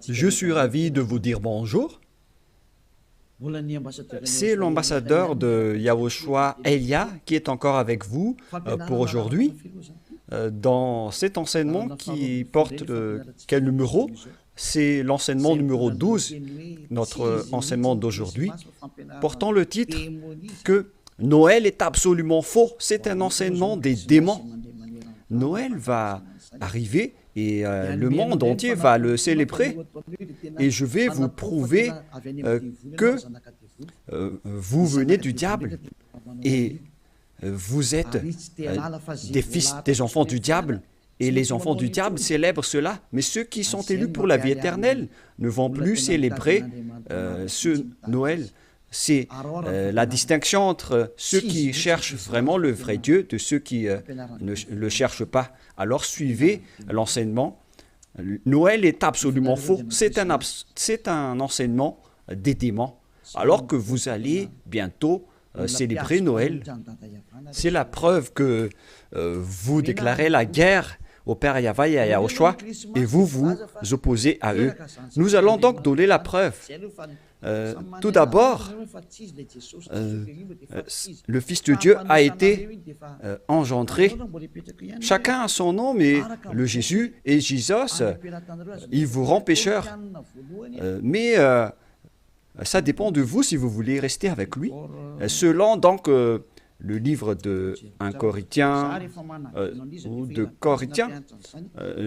Je suis ravi de vous dire bonjour. C'est l'ambassadeur de Yahushua, Elia, qui est encore avec vous pour aujourd'hui. Dans cet enseignement qui porte quel numéro? C'est l'enseignement numéro 12, notre enseignement d'aujourd'hui, portant le titre que Noël est absolument faux. C'est un enseignement des démons. Noël va arriver et le monde entier va le célébrer. Et je vais vous prouver que vous venez du diable et vous êtes des fils, des enfants du diable. Et les enfants du diable célèbrent cela. Mais ceux qui sont élus pour la vie éternelle ne vont plus célébrer ce Noël. C'est la distinction entre ceux qui cherchent vraiment le vrai Dieu de ceux qui ne le cherchent pas. Alors suivez l'enseignement. Noël est absolument faux. C'est un enseignement des démons. Alors que vous allez bientôt célébrer Noël, c'est la preuve que vous déclarez la guerre au Père Yahweh et à Yahushua et vous vous opposez à eux. Nous allons donc donner la preuve. Tout d'abord, le Fils de Dieu a été engendré. Chacun a son nom, mais le Jésus et Jésus, il vous rend pécheur. Mais ça dépend de vous si vous voulez rester avec lui. Selon donc le livre de 1 Corinthiens ou de Corinthiens,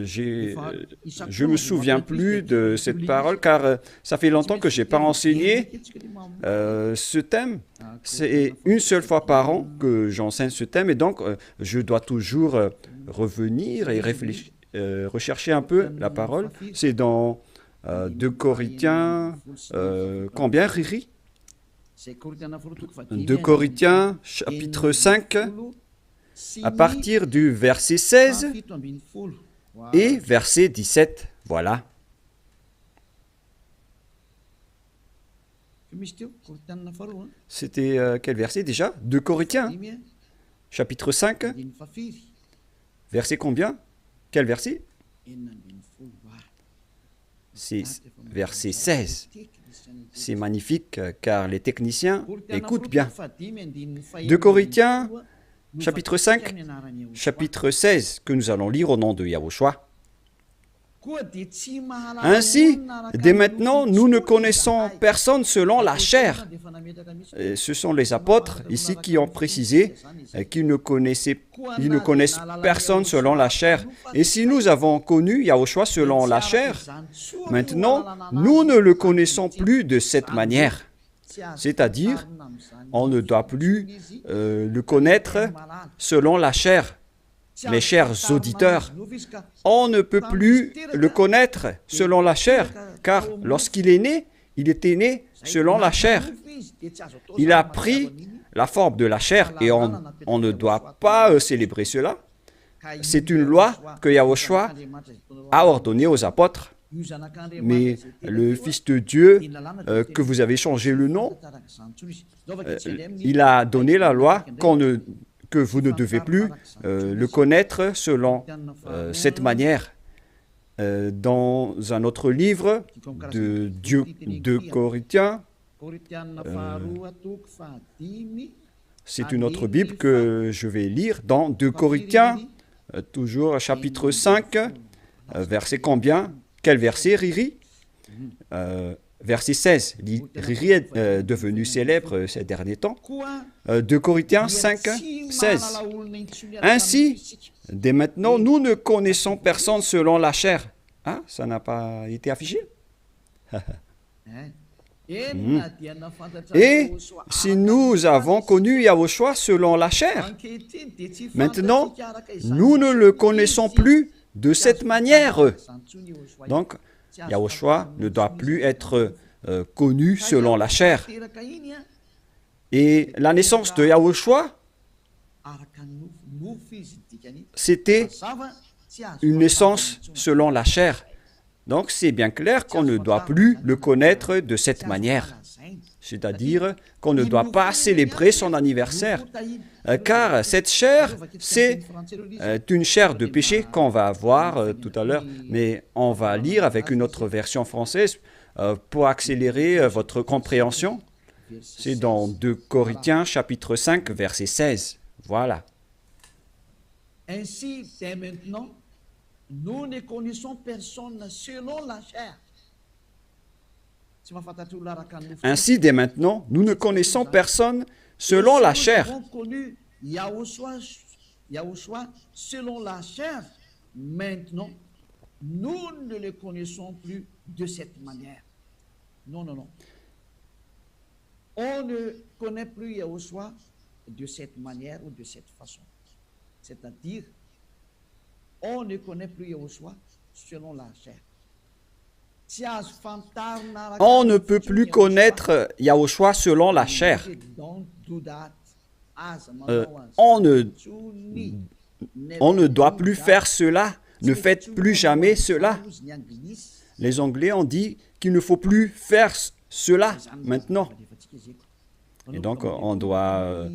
je ne me souviens plus de cette parole car ça fait longtemps que je n'ai pas enseigné ce thème. C'est une seule fois par an que j'enseigne ce thème et donc je dois toujours revenir et réfléchir, rechercher un peu la parole. C'est dans 2 Corinthiens, combien, Riri? 2 Corinthiens, chapitre 5, à partir du verset 16 et verset 17. Voilà. C'était quel verset déjà? 2 Corinthiens, chapitre 5, verset combien? Quel verset? C'est verset 16. C'est magnifique car les techniciens écoutent bien. 2 Corinthiens, chapitre 5, chapitre 16, que nous allons lire au nom de Yahushua. Ainsi, dès maintenant, nous ne connaissons personne selon la chair. Et ce sont les apôtres ici qui ont précisé qu'ils ne connaissent personne selon la chair. Et si nous avons connu Yahushua selon la chair, maintenant, nous ne le connaissons plus de cette manière. C'est-à-dire, on ne doit plus le connaître selon la chair. Mes chers auditeurs, on ne peut plus le connaître selon la chair, car lorsqu'il est né, il était né selon la chair. Il a pris la forme de la chair et on ne doit pas célébrer cela. C'est une loi que Yahushua a ordonnée aux apôtres. Mais le Fils de Dieu, que vous avez changé le nom, il a donné la loi que vous ne devez plus le connaître selon cette manière. Dans un autre livre de Corinthiens, c'est une autre Bible que je vais lire, dans 2 Corinthiens, toujours chapitre 5, verset combien? Quel verset, Riri? Verset 16. Riri est devenu célèbre ces derniers temps. 2 Corinthiens 5, 16. Ainsi, dès maintenant, nous ne connaissons personne selon la chair. Ah, ça n'a pas été affiché? Et si nous avons connu Yahushua selon la chair, maintenant, nous ne le connaissons plus de cette manière. Donc, Yahushua ne doit plus être connu selon la chair. Et la naissance de Yahushua, c'était une naissance selon la chair. Donc c'est bien clair qu'on ne doit plus le connaître de cette manière. c'est-à-dire qu'on ne doit pas célébrer son anniversaire, car cette chair, c'est une chair de péché qu'on va voir tout à l'heure, mais on va lire avec une autre version française pour accélérer votre compréhension. C'est dans 2 Corinthiens chapitre 5, verset 16. Voilà. Ainsi, dès maintenant, nous ne connaissons personne selon la chair. Ainsi, dès maintenant, nous ne connaissons personne selon la chair. Nous avons connu Yahushua selon la chair. Maintenant, nous ne le connaissons plus de cette manière. Non, non, non. On ne connaît plus Yahushua de cette manière ou de cette façon. C'est-à-dire, on ne connaît plus Yahushua selon la chair. On ne peut plus connaître Yahushua selon la chair. On ne doit plus faire cela. Ne faites plus jamais cela. Les Anglais ont dit qu'il ne faut plus faire cela maintenant. Et donc, on doit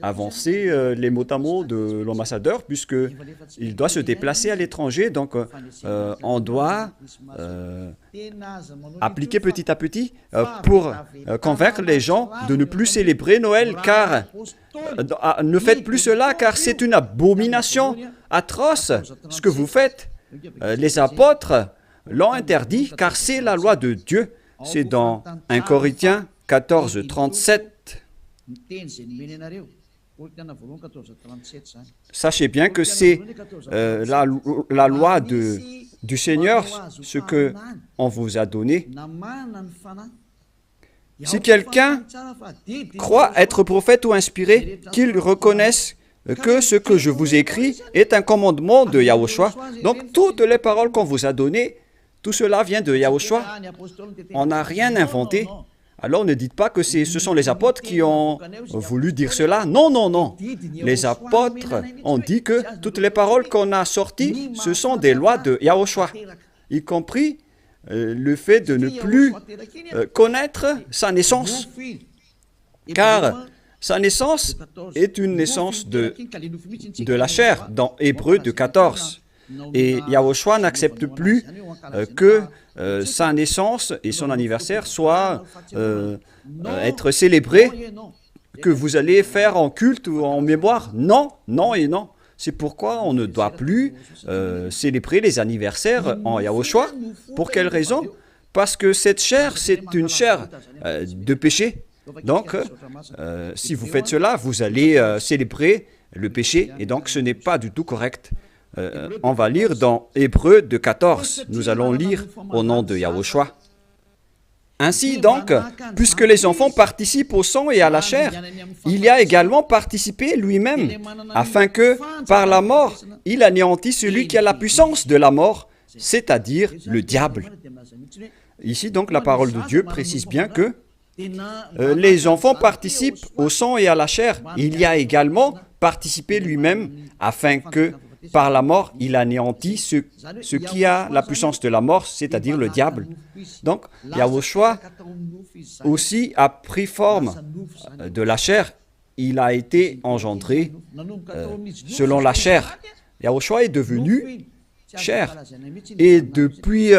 avancer les mots à mots de l'ambassadeur, puisqu'il doit se déplacer à l'étranger. Donc, on doit appliquer petit à petit pour convaincre les gens de ne plus célébrer Noël, car ne faites plus cela, car c'est une abomination atroce ce que vous faites. Les apôtres l'ont interdit, car c'est la loi de Dieu. C'est dans 1 Corinthiens 14, 37. Sachez bien que c'est la loi du Seigneur, ce qu'on vous a donné. Si quelqu'un croit être prophète ou inspiré, qu'il reconnaisse que ce que je vous écris est un commandement de Yahushua. Donc, toutes les paroles qu'on vous a données, tout cela vient de Yahushua. On n'a rien inventé. Alors ne dites pas que ce sont les apôtres qui ont voulu dire cela. Non, non, non. Les apôtres ont dit que toutes les paroles qu'on a sorties, ce sont des lois de Yahushua, y compris le fait de ne plus connaître sa naissance. Car sa naissance est une naissance de la chair, dans Hébreux 2,14. Et Yahushua n'accepte plus que sa naissance et son anniversaire soient être célébrés, que vous allez faire en culte ou en mémoire. Non, non et non. C'est pourquoi on ne doit plus célébrer les anniversaires en Yahushua. Pour quelle raison? Parce que cette chair, c'est une chair de péché. Donc, si vous faites cela, vous allez célébrer le péché, et donc ce n'est pas du tout correct. On va lire dans Hébreux 2,14. Nous allons lire au nom de Yahushua. Ainsi donc, puisque les enfants participent au sang et à la chair, il y a également participé lui-même, afin que, par la mort, il anéantisse celui qui a la puissance de la mort, c'est-à-dire le diable. Ici donc, la parole de Dieu précise bien que les enfants participent au sang et à la chair. Il y a également participé lui-même, afin que, par la mort, il anéantit ce qui a la puissance de la mort, c'est-à-dire le diable. Donc, Yahushua aussi a pris forme de la chair. Il a été engendré selon la chair. Yahushua est devenu chair. Et depuis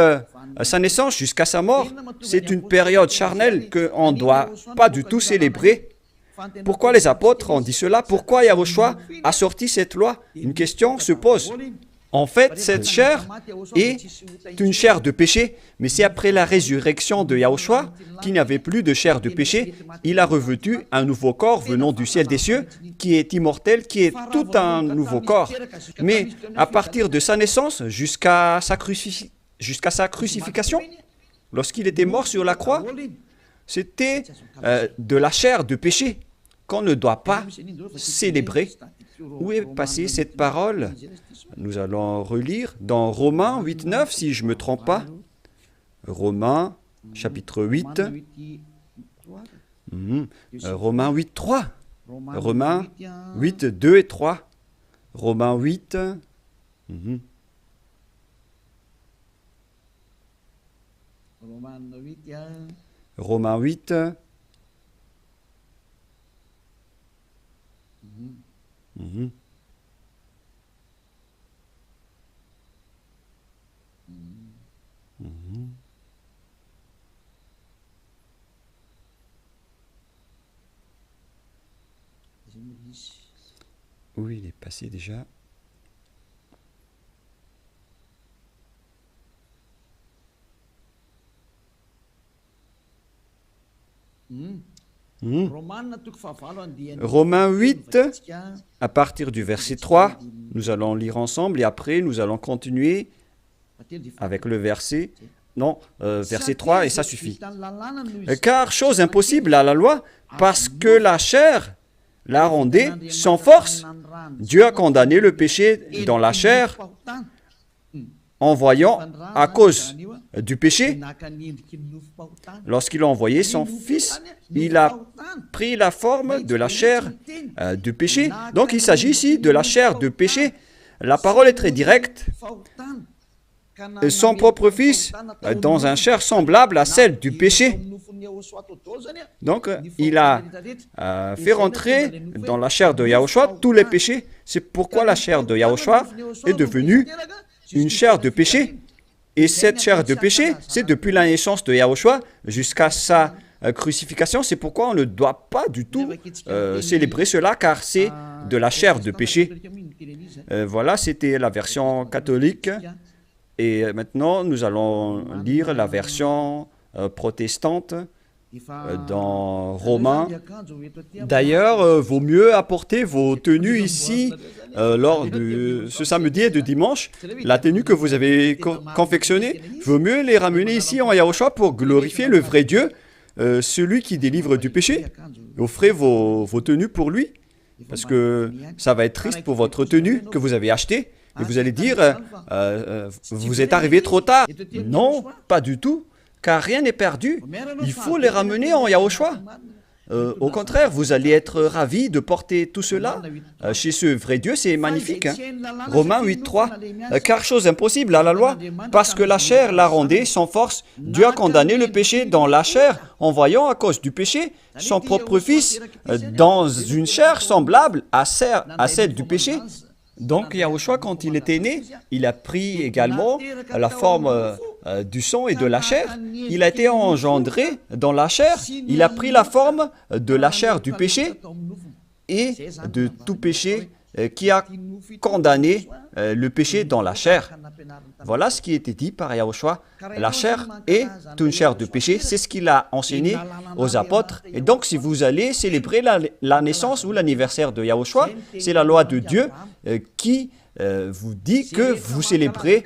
sa naissance jusqu'à sa mort, c'est une période charnelle qu'on ne doit pas du tout célébrer. Pourquoi les apôtres ont dit cela? Pourquoi Yahushua a sorti cette loi? Une question se pose. En fait, cette chair est une chair de péché, mais c'est après la résurrection de Yahushua qu'il n'y avait plus de chair de péché. Il a revêtu un nouveau corps venant du ciel des cieux, qui est immortel, qui est tout un nouveau corps. Mais à partir de sa naissance jusqu'à sa crucifixion, lorsqu'il était mort sur la croix, c'était de la chair de péché qu'on ne doit pas célébrer. Où est passée cette parole? Nous allons relire dans Romains 8,9, si je ne me trompe pas. Romains, chapitre 8. Romains 8,3. Romains 8, 2 et 3. Romains 8. Romains 8. Mhm. Mhm. Oui, il est passé déjà. Mhm. Romains 8, à partir du verset 3, nous allons lire ensemble et après nous allons continuer avec le verset, non, verset 3 et ça suffit. Car chose impossible à la loi, parce que la chair la rendait sans force. Dieu a condamné le péché dans la chair en voyant, à cause du péché, lorsqu'il a envoyé son Fils, il a pris la forme de la chair du péché. Donc il s'agit ici de la chair de péché. La parole est très directe. Son propre Fils dans une chair semblable à celle du péché. Donc, il a fait rentrer dans la chair de Yahushua tous les péchés. C'est pourquoi la chair de Yahushua est devenue une chair de péché. Et cette chair de péché, c'est depuis la naissance de Yahushua jusqu'à sa crucifixion. C'est pourquoi on ne doit pas du tout célébrer cela, car c'est de la chair de péché. Voilà, c'était la version catholique. Et maintenant, nous allons lire la version protestante dans Romains. D'ailleurs, vaut mieux apporter vos tenues ici lors de ce samedi et de dimanche. La tenue que vous avez confectionnée, vaut mieux les ramener ici en Yahushua pour glorifier le vrai Dieu, celui qui délivre du péché. Offrez vos tenues pour lui, parce que ça va être triste pour votre tenue que vous avez achetée. Et vous allez dire, vous êtes arrivé trop tard. Non, pas du tout, car rien n'est perdu. Il faut les ramener en Yahushua. Au contraire, vous allez être ravis de porter tout cela chez ce vrai Dieu, c'est magnifique. Hein? Romains 8.3, car chose impossible à la loi, parce que la chair la rendait sans force. Dieu a condamné le péché dans la chair, en voyant à cause du péché son propre Fils dans une chair semblable à celle du péché. Donc Yahushua, quand il était né, il a pris également la forme du sang et de la chair. Il a été engendré dans la chair. Il a pris la forme de la chair du péché et de tout péché qui a condamné le péché dans la chair. Voilà ce qui était dit par Yahushua. La chair est une chair de péché. C'est ce qu'il a enseigné aux apôtres. Et donc, si vous allez célébrer la naissance ou l'anniversaire de Yahushua, c'est la loi de Dieu qui vous dit que vous célébrez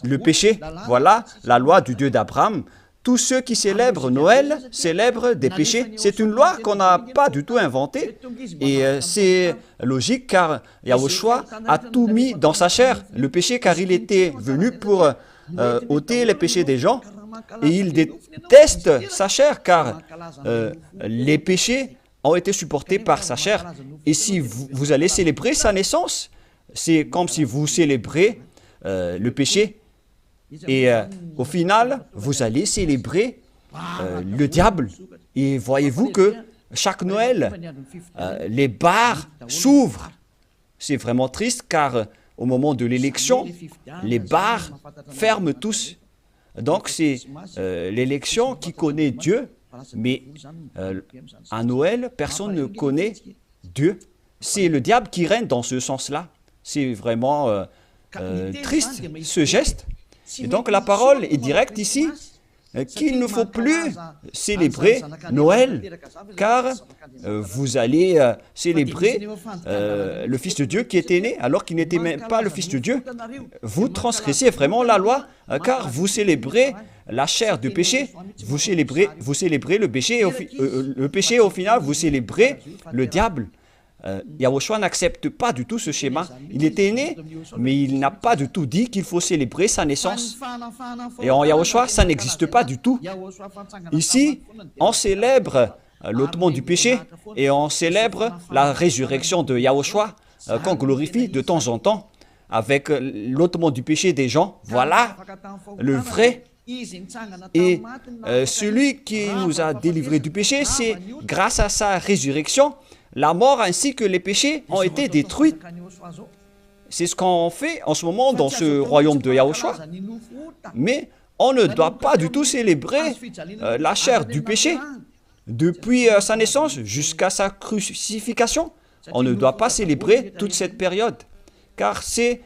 le péché. Voilà la loi du Dieu d'Abraham. Tous ceux qui célèbrent Noël célèbrent des péchés. C'est une loi qu'on n'a pas du tout inventée. Et c'est logique car Yahushua a tout mis dans sa chair, le péché, car il était venu pour ôter les péchés des gens. Et il déteste sa chair car les péchés ont été supportés par sa chair. Et si vous allez célébrer sa naissance, c'est comme si vous célébrez le péché. Et au final, vous allez célébrer le diable. Et voyez-vous que chaque Noël, les bars s'ouvrent. C'est vraiment triste car au moment de l'élection, les bars ferment tous. Donc c'est l'élection qui connaît Dieu, mais à Noël, personne ne connaît Dieu. C'est le diable qui règne dans ce sens-là. C'est vraiment triste ce geste. Et donc la parole est directe ici, qu'il ne faut plus célébrer Noël, car vous allez célébrer le Fils de Dieu qui était né, alors qu'il n'était même pas le Fils de Dieu. Vous transgressez vraiment la loi, car vous célébrez la chair du péché, vous célébrez le péché, et au final, vous célébrez le diable. Yahushua n'accepte pas du tout ce schéma. Il était né, mais il n'a pas du tout dit qu'il faut célébrer sa naissance. Et en Yahushua, ça n'existe pas du tout. Ici, on célèbre l'ôtement du péché et on célèbre la résurrection de Yahushua qu'on glorifie de temps en temps avec l'ôtement du péché des gens. Voilà le vrai. Et celui qui nous a délivrés du péché, c'est grâce à sa résurrection. la mort ainsi que les péchés ont été détruits. C'est ce qu'on fait en ce moment dans ce royaume de Yahushua. Mais on ne doit pas du tout célébrer la chair du péché. Depuis sa naissance jusqu'à sa crucifixion, on ne doit pas célébrer toute cette période, car c'est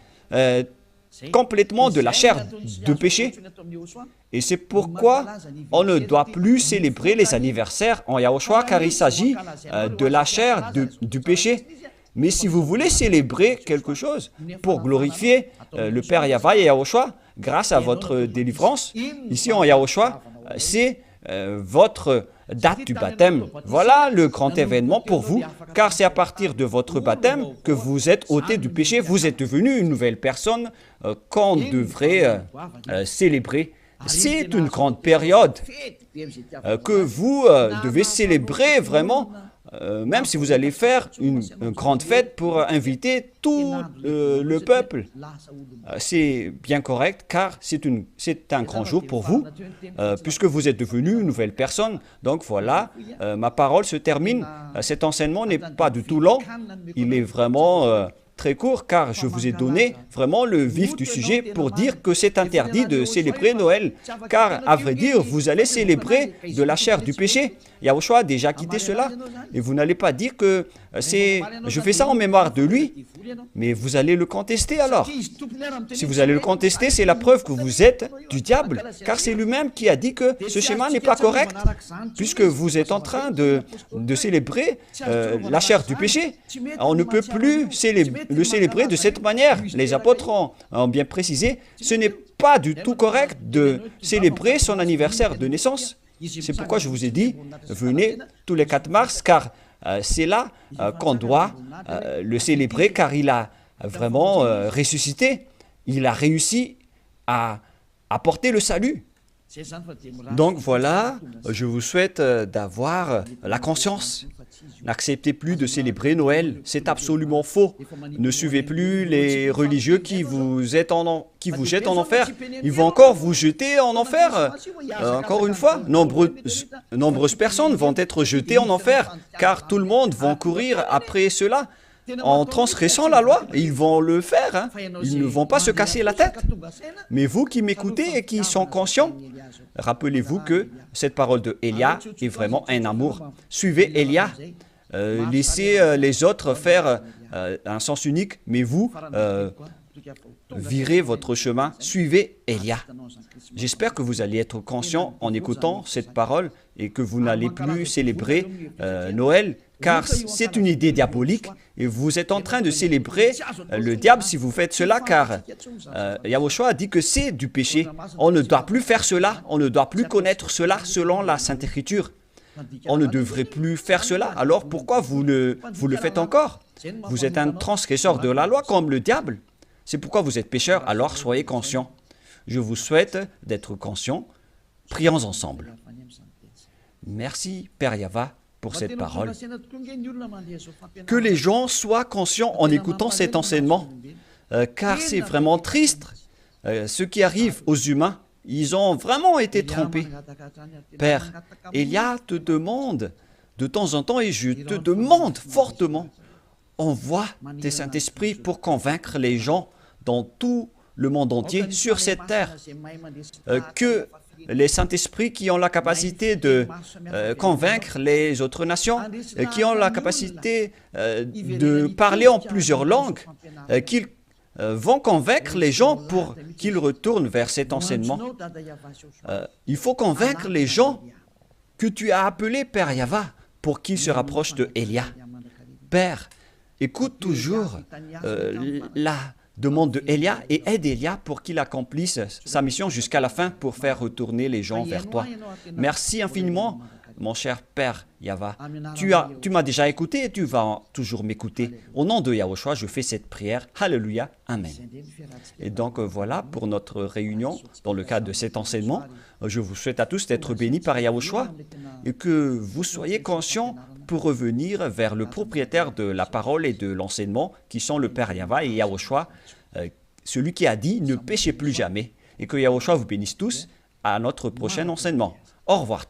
complètement de la chair de péché. Et c'est pourquoi on ne doit plus célébrer les anniversaires en Yahushua, car il s'agit de la chair du péché. Mais si vous voulez célébrer quelque chose pour glorifier le Père Yahva et Yahushua, grâce à votre délivrance, ici en Yahushua, c'est votre date du baptême. Voilà le grand événement pour vous, car c'est à partir de votre baptême que vous êtes ôté du péché, vous êtes devenu une nouvelle personne qu'on devrait célébrer. C'est une grande période que vous devez célébrer vraiment, même si vous allez faire une grande fête pour inviter tout le peuple. C'est bien correct, car c'est un grand jour pour vous, puisque vous êtes devenu une nouvelle personne. Donc voilà, ma parole se termine. Cet enseignement n'est pas du tout long, il est vraiment très court, car je vous ai donné vraiment le vif du sujet pour dire que c'est interdit de célébrer Noël, car à vrai dire, vous allez célébrer de la chair du péché. Yahushua a déjà quitté cela, et vous n'allez pas dire que je fais ça en mémoire de lui, mais vous allez le contester alors. Si vous allez le contester, c'est la preuve que vous êtes du diable, car c'est lui-même qui a dit que ce schéma n'est pas correct, puisque vous êtes en train de célébrer la chair du péché. On ne peut plus le célébrer de cette manière. Les apôtres ont bien précisé, ce n'est pas du tout correct de célébrer son anniversaire de naissance. C'est pourquoi je vous ai dit, venez tous les 4 mars, car c'est là qu'on doit le célébrer, car il a vraiment ressuscité. Il a réussi à apporter le salut. Donc voilà, je vous souhaite d'avoir la conscience. N'acceptez plus de célébrer Noël, c'est absolument faux. Ne suivez plus les religieux qui vous jettent en enfer. Ils vont encore vous jeter en enfer. Encore une fois, nombreuses personnes vont être jetées en enfer, car tout le monde va courir après cela. En transgressant la loi, ils vont le faire, hein. Ils ne vont pas se casser la tête. Mais vous qui m'écoutez et qui sont conscients, rappelez-vous que cette parole de Élia est vraiment un amour. Suivez Élia, laissez les autres faire un sens unique, mais vous, virez votre chemin, suivez Élia. J'espère que vous allez être conscients en écoutant cette parole et que vous n'allez plus célébrer Noël, car c'est une idée diabolique et vous êtes en train de célébrer le diable si vous faites cela, car Yahushua a dit que c'est du péché. On ne doit plus faire cela, on ne doit plus connaître cela selon la Sainte Écriture. On ne devrait plus faire cela, alors pourquoi vous le faites encore? Vous êtes un transgresseur de la loi comme le diable. C'est pourquoi vous êtes pécheur, alors soyez conscients. Je vous souhaite d'être conscients. Prions ensemble. Merci, Père Yahva, pour cette parole. Que les gens soient conscients en écoutant cet enseignement, car c'est vraiment triste ce qui arrive aux humains. Ils ont vraiment été trompés. Père, Élia te demande de temps en temps, et je te demande fortement, envoie tes Saint-Esprit pour convaincre les gens dans tout le monde entier, sur cette terre, que les Saint-Esprits qui ont la capacité de convaincre les autres nations, qui ont la capacité de parler en plusieurs langues, qu'ils vont convaincre les gens pour qu'ils retournent vers cet enseignement. Il faut convaincre les gens que tu as appelés Père Yahva pour qu'ils se rapprochent de Élia. Père, écoute toujours la demande de Élia et aide Élia pour qu'il accomplisse sa mission jusqu'à la fin pour faire retourner les gens vers toi. Merci infiniment, mon cher Père Yahva. Tu m'as déjà écouté et tu vas toujours m'écouter. Au nom de Yahushua, je fais cette prière. Alléluia. Amen. Et donc voilà pour notre réunion dans le cadre de cet enseignement. Je vous souhaite à tous d'être bénis par Yahushua et que vous soyez conscients pour revenir vers le propriétaire de la parole et de l'enseignement, qui sont le Père Yahva et Yahushua, celui qui a dit « Ne péchez plus jamais ». Et que Yahushua vous bénisse tous à notre prochain enseignement. Au revoir.